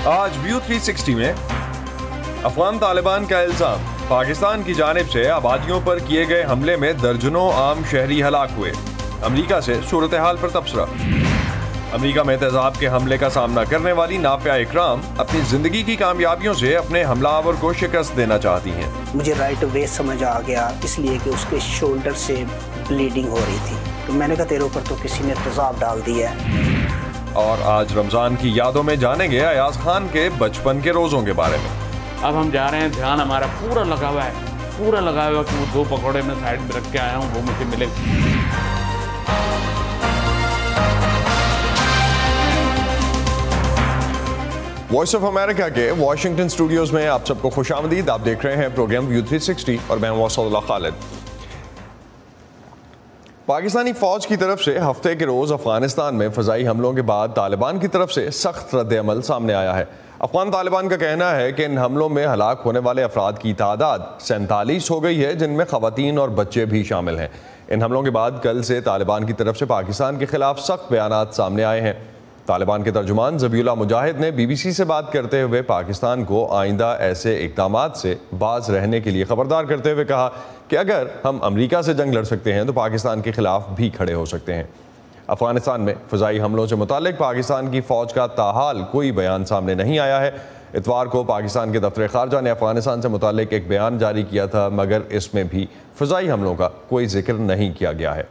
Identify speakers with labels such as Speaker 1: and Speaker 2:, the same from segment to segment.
Speaker 1: आज व्यू 360 में अफगान तालिबान का इल्जाम, पाकिस्तान की जानिब से आबादियों पर किए गए हमले में दर्जनों आम शहरी हलाक हुए। अमरीका से सूरत हाल पर तबसरा। अमरीका में तेजाब के हमले का सामना करने वाली नाफिया इकराम अपनी जिंदगी की कामयाबियों से अपने हमलावर को शिकस्त देना चाहती हैं।
Speaker 2: मुझे राइट वे समझ आ गया, इसलिए कि उसके शोल्डर से ब्लीडिंग हो रही थी, तो मैंने कहा तेरे ऊपर तो किसी ने तेजाब डाल दिया है।
Speaker 1: और आज रमजान की यादों में जानेंगे अयाज खान के बचपन के रोजों के बारे में।
Speaker 3: अब हम जा रहे हैं, ध्यान हमारा पूरा लगा हुआ है कि वो 2 पकौड़े मैं साइड में रख के आया हूँ, वो मुझे मिले।
Speaker 1: वॉइस ऑफ अमेरिका के वॉशिंगटन स्टूडियोज में आप सबको खुशामदीद। आप देख रहे हैं प्रोग्राम व्यू 360 और मैं वसाउल्लाह खालिद। पाकिस्तानी फौज की तरफ से हफ्ते के रोज अफगानिस्तान में फजाई हमलों के बाद तालिबान की तरफ से सख्त रद्द-ए-अमल सामने आया है। अफगान तालिबान का कहना है कि इन हमलों में हलाक होने वाले अफराद की तादाद 47 हो गई है, जिनमें खवातीन और बच्चे भी शामिल हैं। इन हमलों के बाद कल से तालिबान की तरफ से पाकिस्तान के खिलाफ सख्त बयानात सामने आए हैं। तालिबान के तर्जुमान ज़बीउल्लाह मुजाहिद ने BBC से बात करते हुए पाकिस्तान को आइंदा ऐसे इक़दामात से बाज रहने के लिए खबरदार करते हुए कहा कि अगर हम अमरीका से जंग लड़ सकते हैं तो पाकिस्तान के खिलाफ भी खड़े हो सकते हैं। अफगानिस्तान में फ़ज़ाई हमलों से मुतालिक पाकिस्तान की फ़ौज का ताहाल कोई बयान सामने नहीं आया है। इतवार को पाकिस्तान के दफ्तर ख़ारजा ने अफगानिस्तान से मुतालिक एक बयान जारी किया था, मगर इसमें भी फ़ज़ाई हमलों का कोई जिक्र नहीं किया गया है।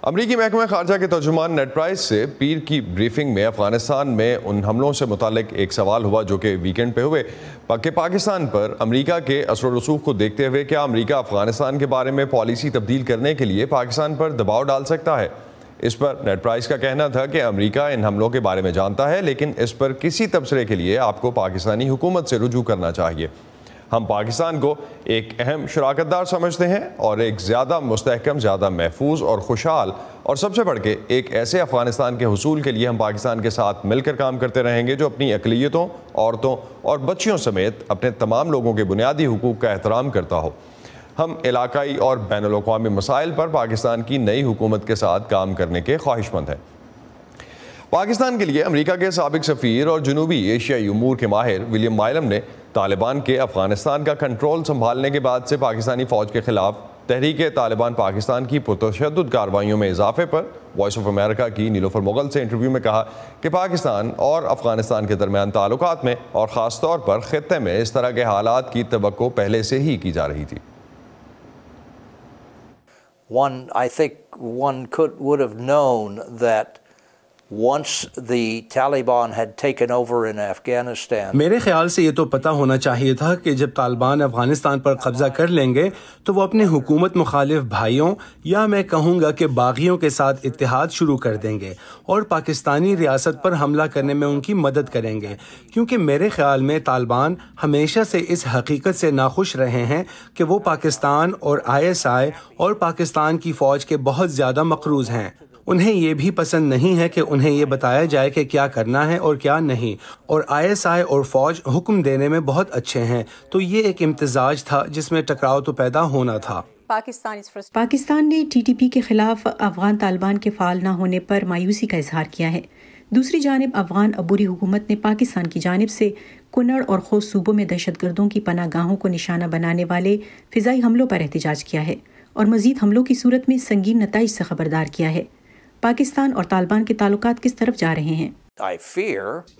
Speaker 1: अमरीकी महकमा ख़ारजा के तर्जुमान नेड प्राइस से पीर की ब्रीफिंग में अफगानिस्तान में उन हमलों से मुतालिक एक सवाल हुआ जो कि वीकेंड पे हुए कि पाकिस्तान पर अमरीका के असर रसूख को देखते हुए क्या अमरीका अफगानिस्तान के बारे में पॉलिसी तब्दील करने के लिए पाकिस्तान पर दबाव डाल सकता है। इस पर नेड प्राइस का कहना था कि अमरीका इन हमलों के बारे में जानता है, लेकिन इस पर किसी तबसरे के लिए आपको पाकिस्तानी हुकूमत से रुजू करना चाहिए। हम पाकिस्तान को एक अहम शराकतदार समझते हैं और एक ज़्यादा मुस्तहकम, ज़्यादा महफूज और खुशहाल और सबसे बढ़ के एक ऐसे अफ़गानिस्तान के हुसूल के लिए हम पाकिस्तान के साथ मिलकर काम करते रहेंगे जो अपनी अक़लियतों, औरतों और बच्चियों समेत अपने तमाम लोगों के बुनियादी हुकूक का एहतराम करता हो। हम इलाकाई और बैनुल-अक़वामी मसाइल पर पाकिस्तान की नई हुकूमत के साथ काम करने के ख्वाहिशमंद हैं। पाकिस्तान के लिए अमरीका के साबिक सफ़ीर और जनूबी एशियाई उमूर के माहिर विलियम माइलम ने तालिबान के अफगानिस्तान का कंट्रोल संभालने के बाद से पाकिस्तानी फ़ौज के खिलाफ तहरीक तालिबान पाकिस्तान की पुरतशद्दुद कार्रवाइयों में इजाफे पर वॉइस ऑफ अमेरिका की नीलोफर मुगल से इंटरव्यू में कहा कि पाकिस्तान और अफगानिस्तान के दरमियान ताल्लुकात में और ख़ास तौर पर ख़ित्ते में इस तरह के हालात की तवक्को पहले से ही की जा रही थी।
Speaker 4: I think one would have known that once the Taliban had taken over in Afghanistan.
Speaker 5: मेरे ख्याल से ये तो पता होना चाहिए था कि जब तालिबान अफगानिस्तान पर कब्जा कर लेंगे तो वो अपने हुकूमत मुखालिफ भाइयों या मैं कहूँगा कि बागियों के साथ इत्तेहाद शुरू कर देंगे और पाकिस्तानी रियासत पर हमला करने में उनकी मदद करेंगे, क्योंकि मेरे ख्याल में तालिबान हमेशा से इस हकीकत से नाखुश रहे हैं कि वो पाकिस्तान और ISI और पाकिस्तान की फ़ौज के बहुत ज़्यादा मकरूज़ हैं। उन्हें ये भी पसंद नहीं है कि उन्हें ये बताया जाए कि क्या करना है और क्या नहीं, और ISI और फ़ौज हुक्म देने में बहुत अच्छे हैं, तो ये एक इम्तिजाज था जिसमें टकराव तो पैदा होना था।
Speaker 6: पाकिस्तान ने TTP के खिलाफ अफगान तालिबान के फ़ाल न होने पर मायूसी का इजहार किया है। दूसरी जानिब अफगान अबूरी हुकूमत ने पाकिस्तान की जानिब से कुनड़ और खोस सूबों में दहशतगर्दों की पनाहगाहों को निशाना बनाने वाले फ़िज़ाई हमलों पर एहतजाज किया है और मज़ीद हमलों की सूरत में संगीन नताइज से खबरदार किया है। पाकिस्तान और तालिबान के ताल्लुकात किस तरफ जा रहे हैं?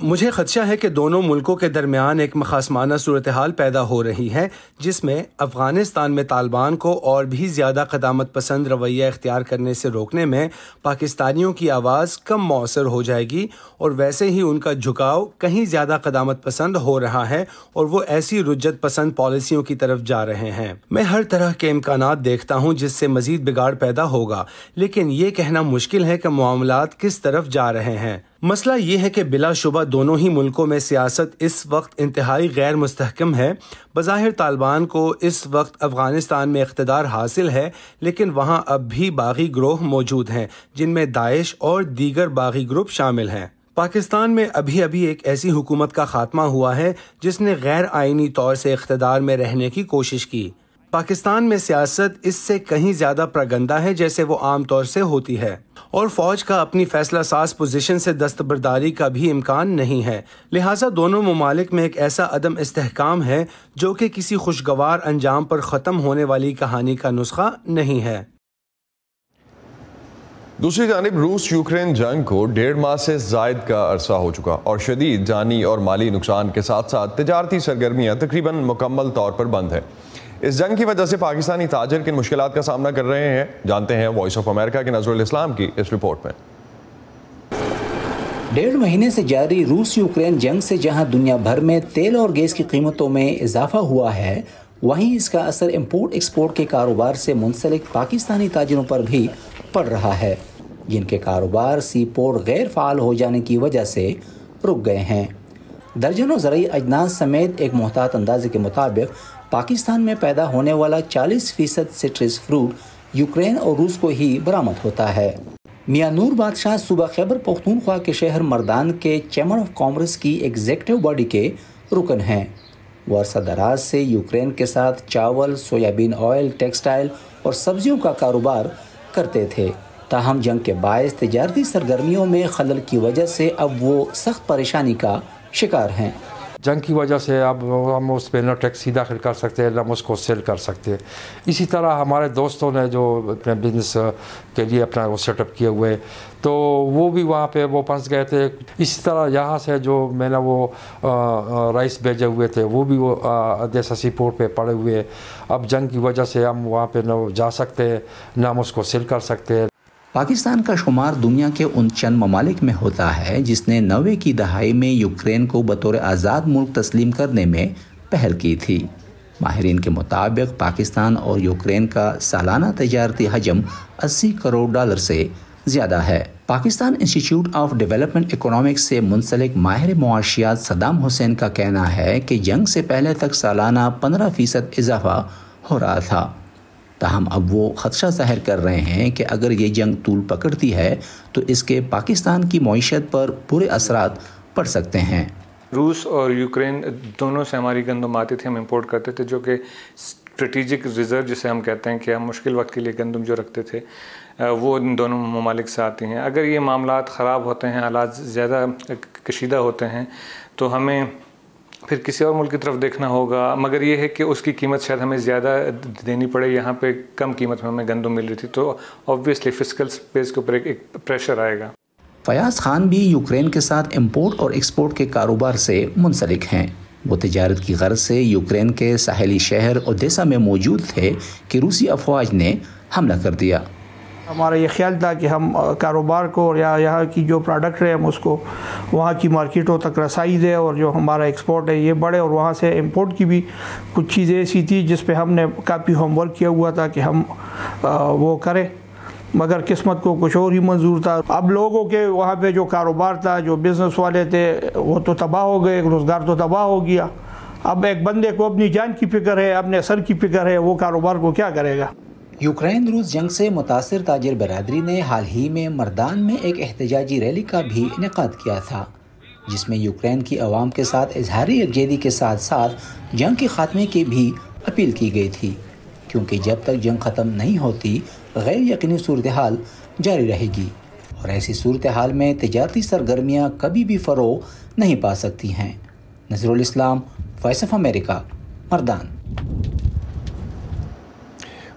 Speaker 5: मुझे खदशा है कि दोनों मुल्कों के दरमियान एक मखासमाना सूरत हाल पैदा हो रही है, जिसमें अफगानिस्तान में तालिबान को और भी ज़्यादा क़दामत पसंद रवैया इख्तियार करने से रोकने में पाकिस्तानियों की आवाज़ कम मौसर हो जाएगी और वैसे ही उनका झुकाव कहीं ज़्यादा क़दामत पसंद हो रहा है और वो ऐसी रुज्जत पसंद पॉलिसियों की तरफ जा रहे हैं। मैं हर तरह के इम्कानात देखता हूँ जिससे मज़ीद बिगाड़ पैदा होगा, लेकिन ये कहना मुश्किल है कि मामलात किस तरफ जा रहे हैं। मसला ये है कि बिलाशुबा दोनों ही मुल्कों में सियासत इस वक्त इंतहाई गैर मुस्तहकम है। बज़ाहिर तालिबान को इस वक्त अफगानिस्तान में इख्तिदार हासिल है, लेकिन वहाँ अब भी बागी ग्रोह मौजूद हैं जिनमें दाइश और दीगर बागी ग्रुप शामिल हैं। पाकिस्तान में अभी अभी एक ऐसी हुकूमत का खात्मा हुआ है जिसने गैर आइनी तौर से इख्तिदार में रहने की कोशिश की। पाकिस्तान में सियासत इससे कहीं ज्यादा प्रगंदा है जैसे वो आमतौर से होती है, और फौज का अपनी फैसला साज पोजीशन से दस्तबरदारी का भी इम्कान नहीं है। लिहाजा दोनों ममालिक में एक ऐसा अदम इस्तेहकाम है जो कि किसी खुशगवार अंजाम पर ख़त्म होने वाली कहानी का नुस्खा नहीं है।
Speaker 1: दूसरी जानिब रूस यूक्रेन जंग को 1.5 माह से ज़ायद का अरसा हो चुका और शदीद जानी और माली नुकसान के साथ साथ तिजारती सरगर्मियाँ तकरीबन मुकम्मल तौर पर बंद है। इस जंग की वजह से पाकिस्तानी ताजिर किन मुश्किलात का सामना कर रहे हैं, जानते हैं वॉइस ऑफ अमेरिका के नजरुल इस्लाम की इस रिपोर्ट में।
Speaker 7: 1.5 महीने से जारी रूस यूक्रेन जंग से जहां दुनिया भर में तेल और गैस की कीमतों में इजाफा हुआ है, वहीं इसका असर इंपोर्ट एक्सपोर्ट के कारोबार से मुंसलिक पाकिस्तानी ताजिरों पर भी पड़ रहा है, जिनके कारोबार सी पोर्ट गैर फाल हो जाने की वजह से रुक गए हैं। दर्जनों ज़रूरी अजनास समेत एक मुहतात अंदाजे के मुताबिक पाकिस्तान में पैदा होने वाला 40% सिट्रस फ्रूट यूक्रेन और रूस को ही बरामद होता है। मियां नूर बादशाह सूबा खैबर पख्तूनख्वा के शहर मर्दान के चैम्बर ऑफ कॉमर्स की एग्जीक्यूटिव बॉडी के रुकन हैं। वो अरसा दराज से यूक्रेन के साथ चावल, सोयाबीन ऑयल, टेक्सटाइल और सब्जियों का कारोबार करते थे। ताहम जंग के बायस तिजारती सरगर्मियों में खलल की वजह से अब वो सख्त परेशानी का शिकार हैं।
Speaker 8: जंग की वजह से अब हम उस पर न टैक्सी दाखिल कर सकते हैं, न उसको सेल कर सकते। इसी तरह हमारे दोस्तों ने जो अपने बिजनेस के लिए अपना वो सेटअप किए हुए, तो वो भी वहाँ पे वो फंस गए थे। इसी तरह यहाँ से जो मैंने वो राइस भेजे हुए थे वो भी वो देसी पोर्ट पे पड़े हुए। अब जंग की वजह से हम वहाँ पे न जा सकते, न हम उसको सेल कर सकते।
Speaker 7: पाकिस्तान का शुमार दुनिया के उन चंद ममालिक में होता है जिसने 90 की दहाई में यूक्रेन को बतौर आज़ाद मुल्क तस्लीम करने में पहल की थी। माहिरीन के मुताबिक पाकिस्तान और यूक्रेन का सालाना तजारती हजम $80 करोड़ से ज़्यादा है। Pakistan institute of development economics से मुंसलिक माहिर मुआशियात सद्दाम हुसैन का कहना है कि जंग से पहले तक सालाना 15% इजाफा हो रहा था। ताहम अब वो खदशा ज़ाहिर कर रहे हैं कि अगर ये जंग तूल पकड़ती है तो इसके पाकिस्तान की मईशत पर बुरे असरात पड़ सकते हैं।
Speaker 9: रूस और यूक्रेन दोनों से हमारी गंदम आती थी, हम इंपोर्ट करते थे, जो कि स्ट्रेटिजिक रिज़र्व जिसे हम कहते हैं कि हम मुश्किल वक्त के लिए गंदम जो रखते थे वो इन दोनों ममालिक से आती हैं। अगर ये मामलात ख़राब होते हैं, हालात ज़्यादा कशीदा होते हैं, तो हमें फिर किसी और मुल्क की तरफ देखना होगा। मगर ये है कि उसकी कीमत शायद हमें ज़्यादा देनी पड़े। यहाँ पे कम कीमत में हमें गंदम मिल रही थी, तो ऑब्वियसली फिस्कल स्पेस के ऊपर एक प्रेशर आएगा।
Speaker 7: फयाज खान भी यूक्रेन के साथ इंपोर्ट और एक्सपोर्ट के कारोबार से मुंसलिक हैं। वो तिजारत की गर्ज से यूक्रेन के साहली शहर ओडेसा में मौजूद थे कि रूसी अफवाज ने हमला कर दिया।
Speaker 10: हमारा ये ख्याल था कि हम कारोबार को या यहाँ की जो प्रोडक्ट है हम उसको वहाँ की मार्केटों तक रसाई दें और जो हमारा एक्सपोर्ट है ये बढ़े। और वहाँ से इंपोर्ट की भी कुछ चीज़ें ऐसी थी जिस पे हमने काफ़ी होमवर्क किया हुआ था कि हम वो करें, मगर किस्मत को कुछ और ही मंजूर था। अब लोगों के वहाँ पे जो कारोबार था, जो बिज़नेस वाले थे, वो तो तबाह हो गए, रोज़गार तो तबाह हो गया। अब एक बंदे को अपनी जान की फ़िक्र है, अपने सर की फ़िक्र है, वो कारोबार को क्या करेगा।
Speaker 7: यूक्रेन रूस जंग से मुतासिर ताजिर बरादरी ने हाल ही में मर्दान में एक एहतजाजी रैली का भी इनेकाद किया था, जिसमें यूक्रेन की आवाम के साथ इजहारी यकजहती के साथ साथ जंग के खात्मे की भी अपील की गई थी, क्योंकि जब तक जंग ख़त्म नहीं होती गैर यकीनी सूरत हाल जारी रहेगी और ऐसी सूरत हाल में तिजारती सरगर्मियाँ कभी भी फ़रोग़ नहीं पा सकती हैं। नज़रुल इस्लाम, वॉइस ऑफ अमेरिका, मर्दान।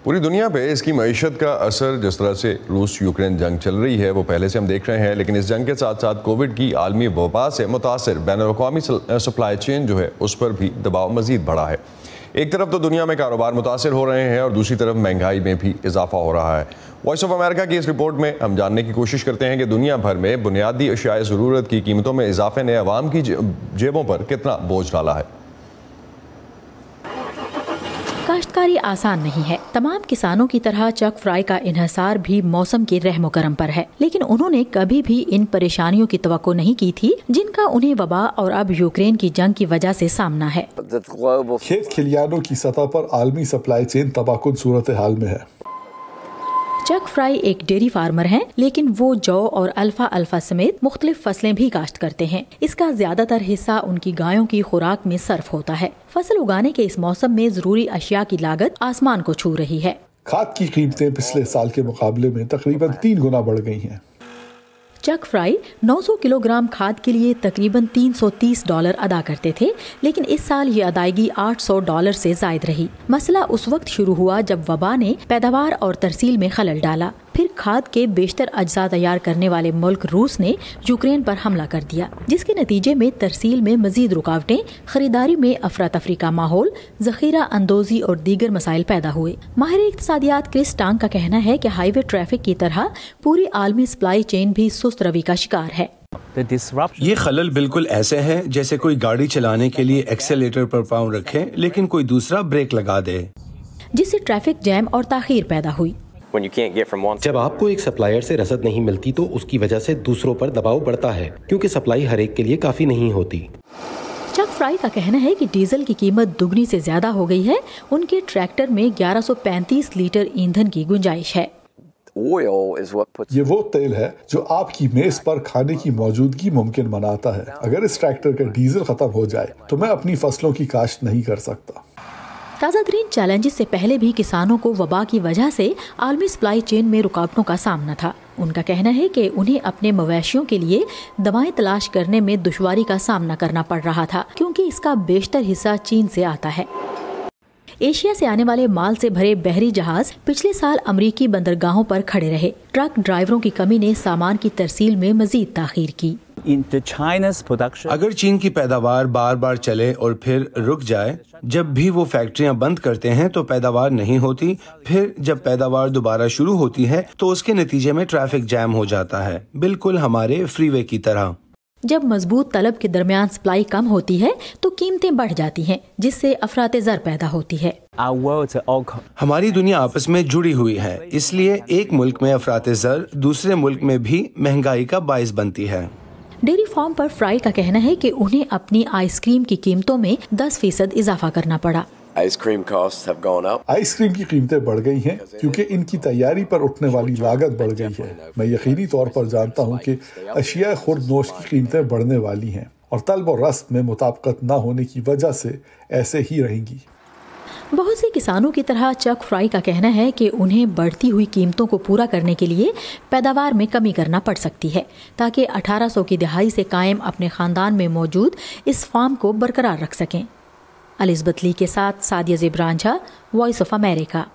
Speaker 1: पूरी दुनिया पे इसकी मईशत का असर जिस तरह से रूस यूक्रेन जंग चल रही है वो पहले से हम देख रहे हैं, लेकिन इस जंग के साथ साथ कोविड की आलमी वबा से मुतासिर बैनुल-अक़वामी सप्लाई चेन जो है उस पर भी दबाव मज़ीद बढ़ा है। एक तरफ तो दुनिया में कारोबार मुतासिर हो रहे हैं और दूसरी तरफ महंगाई में भी इजाफा हो रहा है। वॉइस ऑफ अमेरिका की इस रिपोर्ट में हम जानने की कोशिश करते हैं कि दुनिया भर में बुनियादी अशियाए ज़रूरत की कीमतों में इजाफे ने अवाम की जेबों पर कितना बोझ डाला है।
Speaker 11: काश्तकारी आसान नहीं है। तमाम किसानों की तरह चक फ्राई का इन्हिसार भी मौसम के रहमो करम पर है, लेकिन उन्होंने कभी भी इन परेशानियों की तवक्को नहीं की थी जिनका उन्हें वबा और अब यूक्रेन की जंग की वजह से सामना है।
Speaker 12: खेत खलियानों की सतह पर आलमी सप्लाई चेन तबाहकुन सूरत हाल में है।
Speaker 11: चक फ्राई एक डेयरी फार्मर हैं, लेकिन वो जौ और अल्फा समेत मुख्तलिफ फसलें भी काश्त करते हैं। इसका ज्यादातर हिस्सा उनकी गायों की खुराक में सर्फ होता है। फसल उगाने के इस मौसम में जरूरी अशिया की लागत आसमान को छू रही है।
Speaker 12: खाद की कीमतें पिछले साल के मुकाबले में तकरीबन 3 गुना बढ़ गई हैं।
Speaker 11: चक फ्राई 900 किलोग्राम खाद के लिए तकरीबन $330 अदा करते थे, लेकिन इस साल ये अदायगी $800 से जायद रही। मसला उस वक्त शुरू हुआ जब वबा ने पैदावार और तरसील में खलल डाला। फिर खाद के बेशतर अज्जा तैयार करने वाले मुल्क रूस ने यूक्रेन पर हमला कर दिया, जिसके नतीजे में तरसील में मजीद रुकावटें, खरीदारी में अफरा तफरी का माहौल, जखीरा अंदोजी और दीगर मसाइल पैदा हुए। माहिर इक्तिसादियात क्रिस टांग का कहना है कि हाईवे ट्रैफिक की तरह पूरी आलमी सप्लाई चेन भी सुस्त रवि का शिकार है।
Speaker 5: ये खलल बिल्कुल ऐसे है जैसे कोई गाड़ी चलाने के लिए एक्सेलेरेटर पर पाँव रखे लेकिन कोई दूसरा ब्रेक लगा दे,
Speaker 11: जिससे ट्रैफिक जैम और ताखीर पैदा हुई।
Speaker 13: जब आपको एक सप्लायर से रसद नहीं मिलती तो उसकी वजह से दूसरों पर दबाव बढ़ता है, क्योंकि सप्लाई हर एक के लिए काफी नहीं होती।
Speaker 11: चक फ्राई का कहना है कि डीजल की कीमत दुगनी से ज्यादा हो गई है। उनके ट्रैक्टर में 1135 लीटर ईंधन की गुंजाइश है।
Speaker 12: ये वो तेल है जो आपकी मेज पर खाने की मौजूदगी मुमकिन बनाता है। अगर इस ट्रैक्टर का डीजल खत्म हो जाए तो मैं अपनी फसलों की काश्त नहीं कर सकता।
Speaker 11: ताज़ा तरीन चैलेंजेस से पहले भी किसानों को वबा की वजह से आलमी सप्लाई चेन में रुकावटों का सामना था। उनका कहना है कि उन्हें अपने मवेशियों के लिए दवाएं तलाश करने में दुश्वारी का सामना करना पड़ रहा था, क्योंकि इसका बेशतर हिस्सा चीन से आता है। एशिया से आने वाले माल से भरे बहरी जहाज पिछले साल अमरीकी बंदरगाहों पर खड़े रहे। ट्रक ड्राइवरों की कमी ने सामान की तरसील में मजीद ताखीर की।
Speaker 5: अगर चीन की पैदावार बार बार चले और फिर रुक जाए, जब भी वो फैक्ट्रियां बंद करते हैं तो पैदावार नहीं होती, फिर जब पैदावार दोबारा शुरू होती है तो उसके नतीजे में ट्रैफिक जैम हो जाता है, बिल्कुल हमारे फ्रीवे की तरह।
Speaker 11: जब मजबूत तलब के दरमियान सप्लाई कम होती है तो कीमतें बढ़ जाती हैं, जिससे अफरात-ए-ज़र पैदा होती है।
Speaker 5: हमारी दुनिया आपस में जुड़ी हुई है, इसलिए एक मुल्क में अफरात-ए-ज़र दूसरे मुल्क में भी महंगाई का बाइस बनती है।
Speaker 11: डेयरी फार्म पर फ्राई का कहना है कि उन्हें अपनी आइसक्रीम की कीमतों में 10% इजाफा करना पड़ा।
Speaker 12: आइसक्रीम की कीमतें बढ़ गई हैं क्योंकि इनकी तैयारी पर उठने वाली लागत बढ़ गई है। मैं यकीनी तौर पर जानता हूं कि अशिया खुर्द नोश की कीमतें बढ़ने वाली हैं और तलब और रस्म में मुताबिकत न होने की वजह से ऐसे ही रहेंगी।
Speaker 11: बहुत से किसानों की तरह चक फ्राई का कहना है कि उन्हें बढ़ती हुई कीमतों को पूरा करने के लिए पैदावार में कमी करना पड़ सकती है, ताकि 1800 की दहाई से कायम अपने खानदान में मौजूद इस फार्म को बरकरार रख सकें। एलिज़ाबेथ ली के साथ Sadia Zebran Jha, voice of America.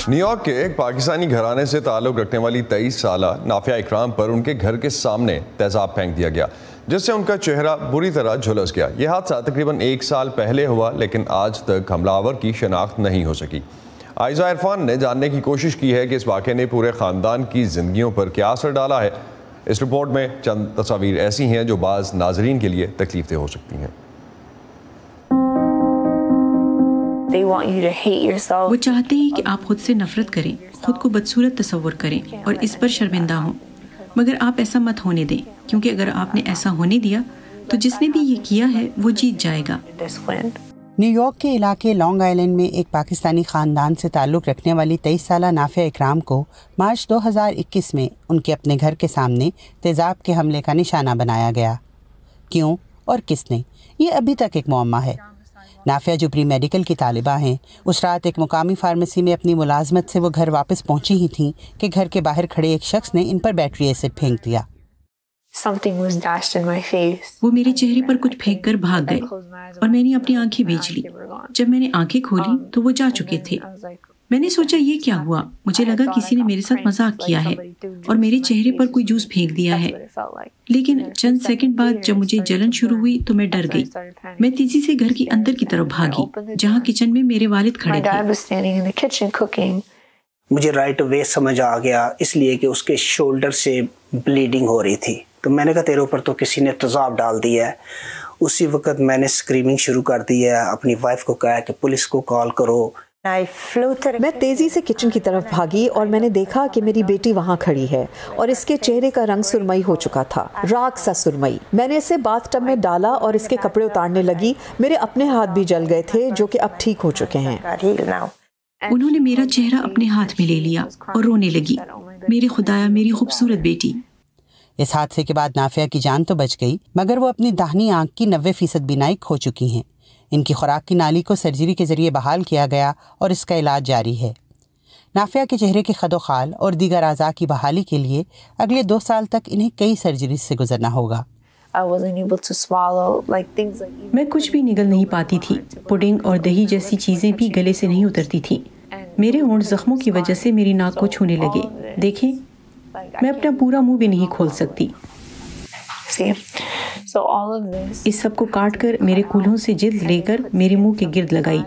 Speaker 1: New York के एक पाकिस्तानी घराने से ताल्लुक़ रखने वाली 23 साला नाफिया इकराम पर उनके घर के सामने तेज़ाब फेंक दिया गया, जिससे उनका चेहरा बुरी तरह झुलस गया। यह हादसा तकरीबन 1 साल पहले हुआ, लेकिन आज तक हमलावर की शनाख्त नहीं हो सकी। आयजा इरफान ने जानने की कोशिश की है कि इस वाक़े ने पूरे ख़ानदान की ज़िंदगियों पर क्या असर डाला है। इस रिपोर्ट में चंद तस्वीर ऐसी हैं जो बाज़ नाजरीन के लिए तकलीफ दे हो सकती हैं।
Speaker 6: वो चाहते हैं कि आप खुद से नफरत करें, खुद को बदसूरत तस्वुर करें और इस पर शर्मिंदा हों, मगर आप ऐसा मत होने दें, क्योंकि अगर आपने ऐसा होने दिया तो जिसने भी ये किया है वो जीत जाएगा।
Speaker 14: न्यूयॉर्क के इलाके लॉन्ग आइलैंड में एक पाकिस्तानी खानदान से ताल्लुक़ रखने वाली 23 साला नाफिया इकराम को मार्च 2021 में उनके अपने घर के सामने तेज़ाब के हमले का निशाना बनाया गया। क्यों और किसने, ये अभी तक एक मुअम्मा है। नाफिया जो प्री मेडिकल की तालिबा हैं, उस रात एक मुकामी फार्मेसी में अपनी मुलाजमत से वो घर वापस पहुंची ही थीं कि घर के बाहर खड़े एक शख्स ने इन पर बैटरी एसिड फेंक दिया।
Speaker 6: वो मेरे चेहरे पर कुछ फेंक कर भाग गए और मैंने अपनी आंखें भींच ली। जब मैंने आंखें खोली तो वो जा चुके थे। मैंने सोचा ये क्या हुआ, मुझे लगा किसी ने मेरे साथ मजाक किया है और मेरे चेहरे पर कोई जूस फेंक दिया है। लेकिन चंद सेकंड बाद जब मुझे जलन शुरू हुई तो मैं डर गई। मैं तेजी से घर के अंदर की तरफ भागी, जहाँ किचन में मेरे वालिद खड़े थे।
Speaker 2: मुझे राइट वे समझ आ गया, इसलिए कि उसके शोल्डर से ब्लीडिंग हो रही थी। तो मैंने कहा तेरे ऊपर तो किसी ने तेज़ाब डाल दिया है। उसी वक्त मैंने स्क्रीमिंग शुरू कर दी है। अपनी वाइफ को कहा कि पुलिस को कॉल करो।
Speaker 15: मैं तेजी से किचन की तरफ भागी और मैंने देखा कि मेरी बेटी वहाँ खड़ी है और इसके चेहरे का रंग सुरमई हो चुका था, राख सा सुरमई। मैंने इसे बाथटब में डाला और इसके कपड़े उतारने लगी। मेरे अपने हाथ भी जल गए थे जो कि अब ठीक हो चुके हैं।
Speaker 6: उन्होंने मेरा चेहरा अपने हाथ में ले लिया और रोने लगी, मेरे खुदाया मेरी खूबसूरत बेटी।
Speaker 14: इस हादसे के बाद नाफिया की जान तो बच गई, मगर वो अपनी दाहिनी आंख की 90% बीनाई खो चुकी हैं। इनकी खुराक की नाली को सर्जरी के जरिए बहाल किया गया और इसका इलाज जारी है। नाफिया के चेहरे के खदोखाल और दीगर अज़ा की बहाली के लिए अगले 2 साल तक इन्हें कई सर्जरी से गुजरना होगा।
Speaker 6: मैं कुछ भी निगल नहीं पाती थी। पुडिंग और दही जैसी चीजें भी गले से नहीं उतरती थी। मेरे होंठ जख्मों की वजह से मेरी नाक को छूने लगे। देखें, मैं अपना पूरा मुंह भी नहीं खोल सकती। इस सब को काट कर मेरे कूल्हों से जिल्द लेकर मेरे मुंह के गिर्द लगाई।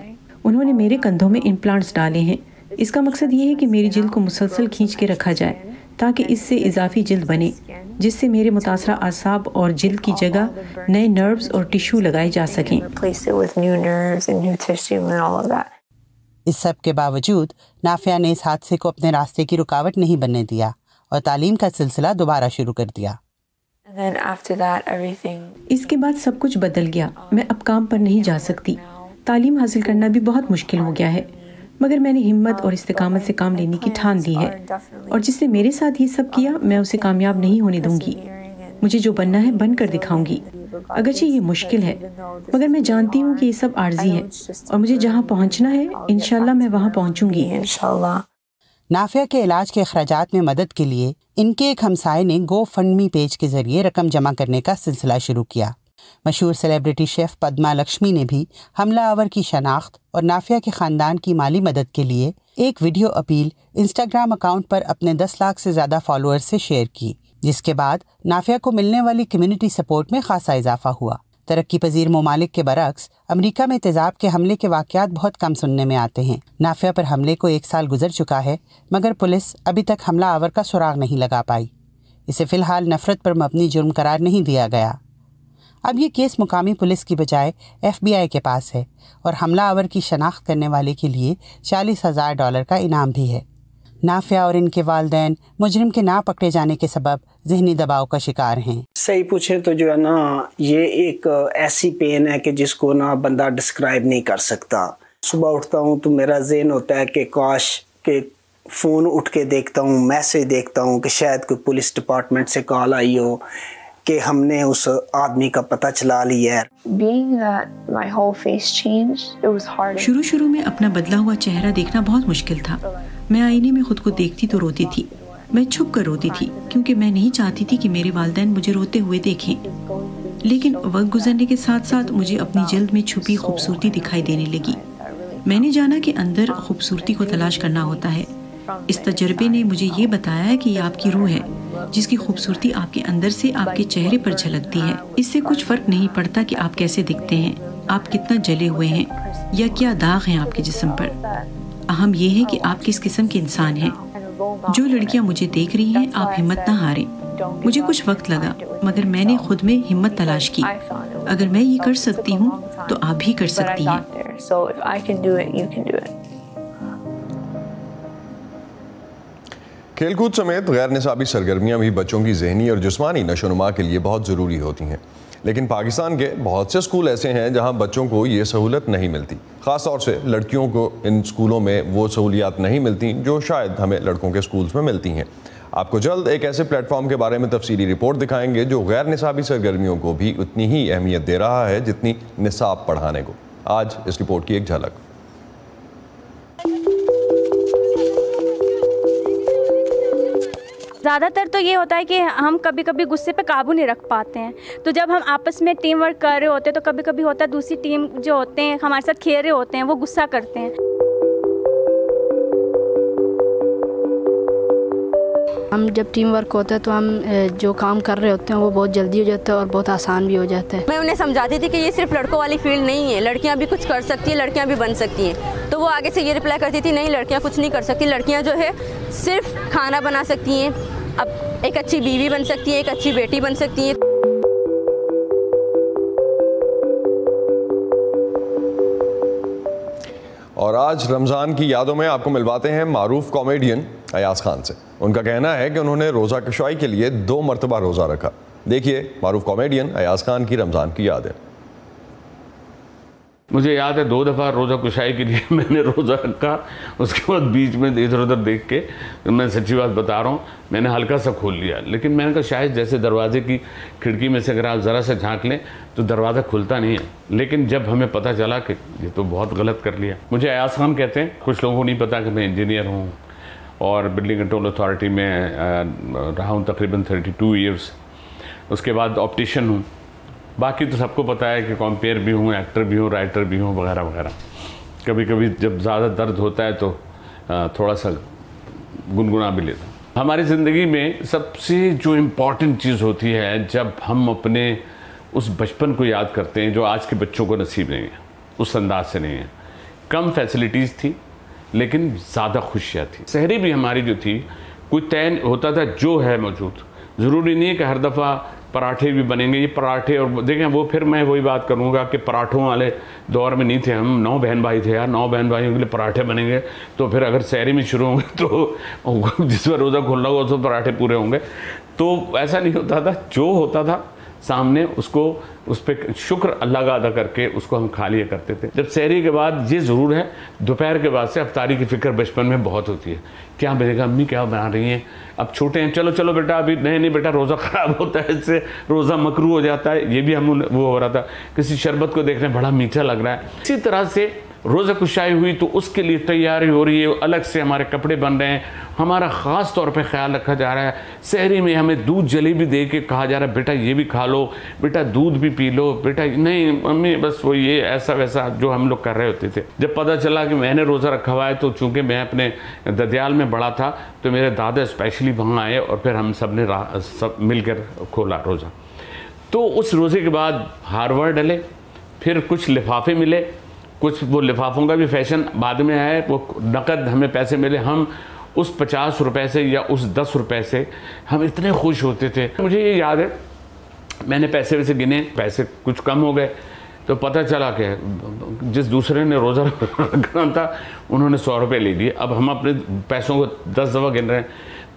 Speaker 6: उन्होंने मेरे कंधों में इम्प्लांट्स डाले हैं। इसका मकसद ये है कि मेरी जिल्द को मुसलसल खींच के रखा जाए ताकि इससे इजाफी जिल्द बने, जिससे मेरे मुतासरा आसाब और जिल्द की जगह नए नर्व्स और टिश्यू लगाए जा सकें।
Speaker 14: इस सब के बावजूद नाफिया ने इस हादसे को अपने रास्ते की रुकावट नहीं बनने दिया और तालीम का सिलसिला दोबारा शुरू कर दिया।
Speaker 6: इसके बाद सब कुछ बदल गया। मैं अब काम पर नहीं जा सकती। तालीम हासिल करना भी बहुत मुश्किल हो गया है, मगर मैंने हिम्मत और इस्तिकामत से काम लेने की ठान ली है और जिसने मेरे साथ ये सब किया मैं उसे कामयाब नहीं होने दूंगी। मुझे जो बनना है बनकर दिखाऊंगी। अगरचे ये मुश्किल है, मगर मैं जानती हूँ कि ये सब आर्जी है और मुझे जहाँ पहुँचना है इंशाल्लाह मैं वहाँ पहुँचूंगी।
Speaker 14: नाफिया के इलाज के अखराजात में मदद के लिए इनके एक हमसाये ने GoFundMe पेज के जरिए रकम जमा करने का सिलसिला शुरू किया। मशहूर सेलिब्रिटी शेफ पद्मा लक्ष्मी ने भी हमला आवर की शनाख्त और नाफिया के खानदान की माली मदद के लिए एक वीडियो अपील इंस्टाग्राम अकाउंट पर अपने 10 लाख से ज्यादा फॉलोअर्स से शेयर की, जिसके बाद नाफिया को मिलने वाली कम्युनिटी सपोर्ट में खासा इजाफा हुआ। तरक्की पजीर ममालिक के बरक्स अमेरिका में तेजाब के हमले के वाक़यात बहुत कम सुनने में आते हैं। नाफिया पर हमले को 1 साल गुजर चुका है, मगर पुलिस अभी तक हमला आवर का सुराग नहीं लगा पाई। इसे फ़िलहाल नफरत पर मबनी जुर्म करार नहीं दिया गया। अब ये केस मुकामी पुलिस की बजाय FBI के पास है और हमला आवर की शनाख्त करने वाले के लिए $40,000 का इनाम भी है। नाफिया और इनके वालिदैन मुजरिम के ना पकड़े जाने के सबब ज़हनी दबाव का शिकार हैं।
Speaker 2: सही पूछे तो जो है ना, ये एक ऐसी पेन है कि जिसको ना बंदा डिस्क्राइब नहीं कर सकता। सुबह उठता हूँ तो मेरा ज़हन होता है कि काश के फ़ोन उठ के देखता हूँ, मैसेज देखता हूँ कि शायद कोई पुलिस डिपार्टमेंट से कॉल आई हो कि हमने उस आदमी का पता चला लिया है।
Speaker 6: शुरू में अपना बदला हुआ चेहरा देखना बहुत मुश्किल था। मैं आईने में खुद को देखती तो रोती थी। मैं छुप कर रोती थी क्योंकि मैं नहीं चाहती थी कि मेरे वालिदैन मुझे रोते हुए देखें। लेकिन वक्त गुजरने के साथ साथ मुझे अपनी जल्द में छुपी खूबसूरती दिखाई देने लगी। मैंने जाना कि अंदर खूबसूरती को तलाश करना होता है। इस तजर्बे ने मुझे ये बताया है कि ये आपकी रूह है, जिसकी खूबसूरती आपके अंदर से आपके चेहरे पर झलकती है। इससे कुछ फर्क नहीं पड़ता कि आप कैसे दिखते हैं, आप कितना जले हुए हैं या क्या दाग हैं आपके जिस्म पर। अहम ये है कि आप किस किस्म के इंसान हैं। जो लड़कियां मुझे देख रही हैं, आप हिम्मत ना हारें। मुझे कुछ वक्त लगा, मगर मैंने खुद में हिम्मत तलाश की। अगर मैं ये कर सकती हूँ तो आप भी कर सकती हैं।
Speaker 1: खेलकूद समेत गैर निसाबी सरगर्मियाँ भी बच्चों की जहनी और जिस्मानी नशोनुमा के लिए बहुत ज़रूरी होती हैं, लेकिन पाकिस्तान के बहुत से स्कूल ऐसे हैं जहां बच्चों को ये सहूलत नहीं मिलती। ख़ास तौर से लड़कियों को इन स्कूलों में वो सहूलियात नहीं मिलती जो शायद हमें लड़कों के स्कूल्स में मिलती हैं। आपको जल्द एक ऐसे प्लेटफॉर्म के बारे में तफसीली रिपोर्ट दिखाएंगे जो गैर निसाबी सरगर्मियों को भी उतनी ही अहमियत दे रहा है जितनी निसाब पढ़ाने को। आज इस रिपोर्ट की एक झलक।
Speaker 16: ज़्यादातर तो ये होता है कि हम कभी कभी गुस्से पे काबू नहीं रख पाते हैं, तो जब हम आपस में टीम वर्क कर रहे होते हैं तो कभी कभी होता है दूसरी टीम जो होते हैं हमारे साथ खेल रहे होते हैं वो गुस्सा करते हैं।
Speaker 17: हम जब टीम वर्क होता है तो हम जो काम कर रहे होते हैं वो बहुत जल्दी हो जाता है और बहुत आसान भी हो जाता है।
Speaker 18: मैं उन्हें समझाती थी कि ये सिर्फ लड़कों वाली फील्ड नहीं है, लड़कियां भी कुछ कर सकती हैं, लड़कियां भी बन सकती हैं। तो वो आगे से ये रिप्लाई करती थी, नहीं लड़कियां कुछ नहीं कर सकती, लड़कियां जो है सिर्फ खाना बना सकती हैं, अब एक अच्छी बीवी बन सकती हैं, एक अच्छी बेटी बन सकती हैं।
Speaker 1: और आज रमज़ान की यादों में आपको मिलवाते हैं मारूफ कॉमेडियन अयाज खान से। उनका कहना है कि उन्होंने रोज़ा कुशाई के लिए 2 मरतबा रोज़ा रखा। देखिए मारूफ कॉमेडियन अयाज खान की रमज़ान की यादें।
Speaker 3: मुझे याद है 2 दफ़ा रोज़ा कुशाई के लिए मैंने रोज़ा रखा, उसके बाद बीच में इधर उधर देख के, मैं सच्ची बात बता रहा हूँ, मैंने हल्का सा खोल लिया। लेकिन मैंने कहा शायद जैसे दरवाजे की खिड़की में से अगर आप ज़रा सा झांक लें तो दरवाज़ा खुलता नहीं है। लेकिन जब हमें पता चला कि ये तो बहुत गलत कर लिया। मुझे अयाज खान कहते हैं, कुछ लोगों को नहीं पता कि मैं इंजीनियर हूँ और बिल्डिंग कंट्रोल अथॉरिटी में रहा हूँ तकरीबन 32 ईयर्स। उसके बाद ऑप्टिशियन हूँ। बाकी तो सबको पता है कि कॉम्पेयर भी हूँ, एक्टर भी हूँ, राइटर भी हूँ वगैरह वगैरह। कभी कभी जब ज़्यादा दर्द होता है तो थोड़ा सा गुनगुना भी लेता हूँ। हमारी ज़िंदगी में सबसे जो इम्पॉर्टेंट चीज़ होती है जब हम अपने उस बचपन को याद करते हैं जो आज के बच्चों को नसीब नहीं है, उस अंदाज से नहीं है। कम फैसिलिटीज़ थी लेकिन ज़्यादा खुशियाँ थी। सहरी भी हमारी जो थी कोई तय होता था जो है मौजूद। ज़रूरी नहीं है कि हर दफ़ा पराठे भी बनेंगे। ये पराठे और देखें वो फिर मैं वही बात करूँगा कि पराठों वाले दौर में नहीं थे हम। 9 बहन भाई थे यार, 9 बहन भाइयों के लिए पराठे बनेंगे तो फिर अगर सहरी में शुरू होंगे तो जिस पर रोज़ा खुल रहा होगा उसको पराठे पूरे होंगे। तो ऐसा नहीं होता था, जो होता था सामने उसको उस पर शुक्र अल्लाह का अदा करके उसको हम खा लिया करते थे। जब सहरी के बाद ये ज़रूर है दोपहर के बाद से अफ्तारी की फ़िक्र बचपन में बहुत होती है। क्या बनेगा, अम्मी क्या बना रही हैं, अब छोटे हैं, चलो चलो बेटा अभी नहीं बेटा रोज़ा ख़राब होता है, इससे रोज़ा मकरू हो जाता है। ये भी हम वो हो रहा था। किसी शरबत को देख रहे हैं बड़ा मीठा लग रहा है। इसी तरह से रोज़ा कुशाई हुई तो उसके लिए तैयारी हो रही है, अलग से हमारे कपड़े बन रहे हैं, हमारा ख़ास तौर पे ख्याल रखा जा रहा है। सहरी में हमें दूध जलेबी दे के कहा जा रहा है बेटा ये भी खा लो, बेटा दूध भी पी लो, बेटा नहीं मम्मी बस वो ये ऐसा वैसा जो हम लोग कर रहे होते थे। जब पता चला कि मैंने रोज़ा रखा हुआ है तो चूँकि मैं अपने ददियाल में बड़ा था तो मेरे दादा स्पेशली वहाँ आए और फिर हम सब ने सब मिलकर खोला रोज़ा। तो उस रोज़े के बाद हारवर डले, फिर कुछ लिफाफे मिले, कुछ वो लिफाफों का भी फैशन बाद में आया, वो नकद हमें पैसे मिले। हम उस 50 रुपए से या उस 10 रुपए से हम इतने खुश होते थे। मुझे ये याद है मैंने पैसे वैसे गिने, पैसे कुछ कम हो गए तो पता चला कि जिस दूसरे ने रोज़ा रखना था उन्होंने 100 रुपये ले लिए। अब हम अपने पैसों को 10 दफ़ा गिन रहे हैं।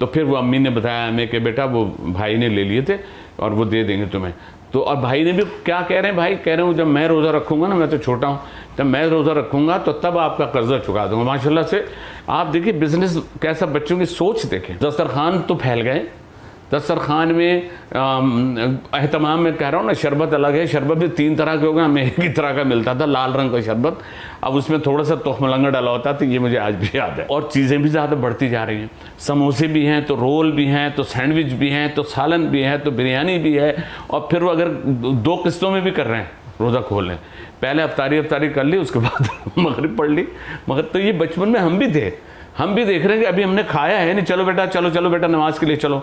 Speaker 3: तो फिर वो अम्मी ने बताया हमें कि बेटा वो भाई ने ले लिए थे और वो दे देंगे तुम्हें। तो और भाई ने भी क्या कह रहे हैं, भाई कह रहे हूँ जब मैं रोज़ा रखूँगा ना, मैं तो छोटा हूँ, जब मैं रोज़ा रखूँगा तो तब आपका कर्जा चुका दूँगा। माशाल्लाह से आप देखिए बिज़नेस कैसा, बच्चों की सोच देखें। दस्तरखान तो फैल गए, दस्तरखान में अहतमाम में कह रहा हूँ ना, शरबत अलग है, शरबत भी 3 तरह के हो गए, हमें एक ही तरह का मिलता था लाल रंग का शरबत। अब उसमें थोड़ा सा तोखमलंगा डाला होता तो ये मुझे आज भी याद है। और चीज़ें भी ज़्यादा बढ़ती जा रही हैं, समोसे भी हैं तो रोल भी हैं तो सैंडविच भी हैं तो सालन भी है तो बिरयानी भी है। और फिर वो अगर 2 किस्तों में भी कर रहे हैं रोज़ा खोल लें, पहले अफ्तारी कर ली उसके बाद मगरिब पढ़ ली। मगर तो ये बचपन में हम भी थे, हम भी देख रहे हैं कि अभी हमने खाया है नहीं, चलो बेटा चलो चलो बेटा नमाज के लिए चलो।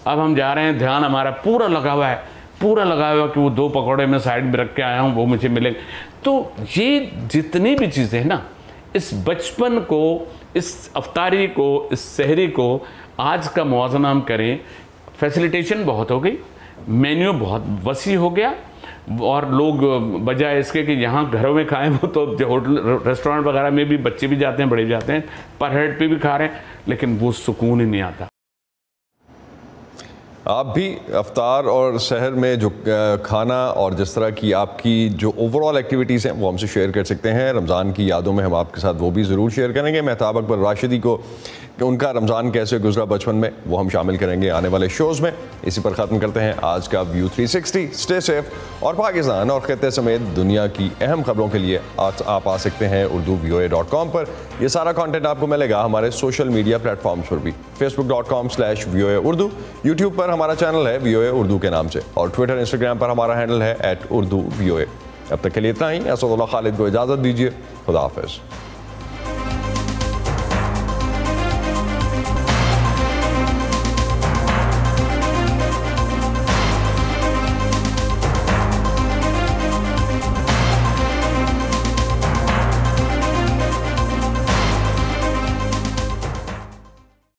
Speaker 3: अब हम जा रहे हैं, ध्यान हमारा पूरा लगा हुआ है, पूरा लगा हुआ कि वो 2 पकौड़े मैं साइड में रख के आया हूँ वो मुझे मिलेंगे। तो ये जितनी भी चीज़ें हैं ना, इस बचपन को, इस अफ्तारी को, इस सहरी को आज का मुआवजा हम करें, फैसिलिटेशन बहुत हो गई, मेन्यू बहुत वसी हो गया और लोग बजाय इसके कि यहाँ घरों में खाएं वो तो होटल रेस्टोरेंट वगैरह में भी बच्चे भी जाते हैं, बड़े भी जाते हैं, पर हेड पे भी खा रहे हैं, लेकिन वो सुकून ही नहीं आता।
Speaker 1: आप भी अफ्तार और सहर में जो खाना और जिस तरह की आपकी जो ओवरऑल एक्टिविटीज़ हैं वो हमसे शेयर कर सकते हैं। रमज़ान की यादों में हम आपके साथ वो भी ज़रूर शेयर करेंगे। मेहताब अकबर राशिदी को कि उनका रमज़ान कैसे गुजरा बचपन में वो हम शामिल करेंगे आने वाले शोज़ में। इसी पर ख़त्म करते हैं आज का व्यू 360। स्टे सेफ और पाकिस्तान और खित्ते समेत दुनिया की अहम खबरों के लिए आज आप आ सकते हैं urduvoa.com पर। यह सारा कंटेंट आपको मिलेगा हमारे सोशल मीडिया प्लेटफॉर्म्स पर भी, facebook.com/VOA Urdu, यूट्यूब पर हमारा चैनल है VOA उर्दू के नाम से और ट्विटर इंस्टाग्राम पर हमारा हैंडल है @urduvoa। अब तक के लिए इतना ही। असदुल्लाह खालिद को इजाज़त दीजिए। खुदा हाफ़िज़।